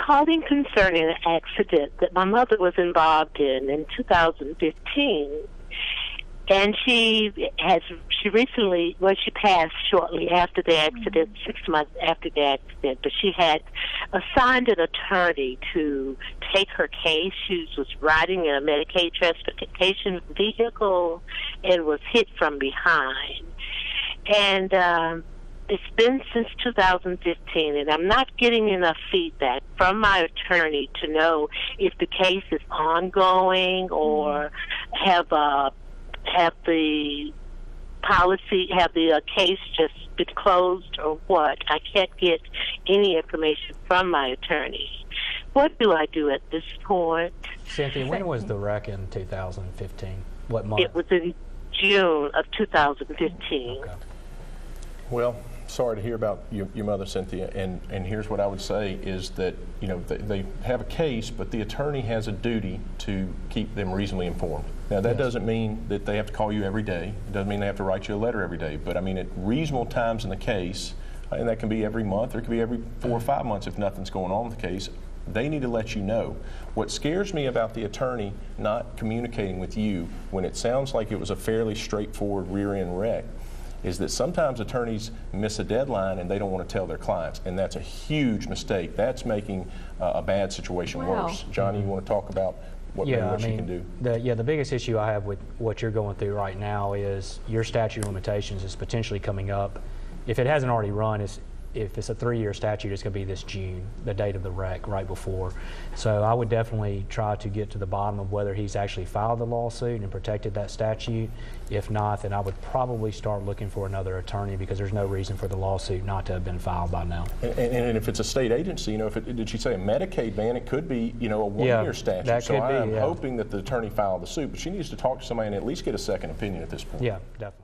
calling concerning an accident that my mother was involved in 2015. And she recently, she passed shortly after the accident, 6 months after the accident, but she had assigned an attorney to take her case. She was riding in a Medicaid transportation vehicle and was hit from behind. And it's been since 2015, and I'm not getting enough feedback from my attorney to know if the case is ongoing or have the case just been closed or what. I can't get any information from my attorney. What do I do at this point? Cynthia, when was the wreck in 2015? What month? It was in June of 2015. Okay. Well, sorry to hear about your mother, Cynthia, and here's what I would say is that, you know, they have a case, but the attorney has a duty to keep them reasonably informed. Now, that doesn't mean that they have to call you every day. It doesn't mean they have to write you a letter every day, but I mean, at reasonable times in the case, and that can be every month, or it can be every 4 or 5 months if nothing's going on with the case, they need to let you know. What scares me about the attorney not communicating with you when it sounds like it was a fairly straightforward rear-end wreck is that sometimes attorneys miss a deadline and they don't want to tell their clients, and that's a huge mistake. That's making a bad situation worse. Johnny, you want to talk about what you can do? The biggest issue I have with what you're going through right now is your statute of limitations is potentially coming up. If it hasn't already run, if it's a 3-year statute, it's going to be this June, the date of the wreck, right before. So I would definitely try to get to the bottom of whether he's actually filed the lawsuit and protected that statute. If not, then I would probably start looking for another attorney because there's no reason for the lawsuit not to have been filed by now. And if it's a state agency, you know, did she say a Medicaid ban? It could be, you know, a 1-year statute. That so could be, I'm hoping that the attorney filed the suit, but she needs to talk to somebody and at least get a second opinion at this point. Yeah, definitely.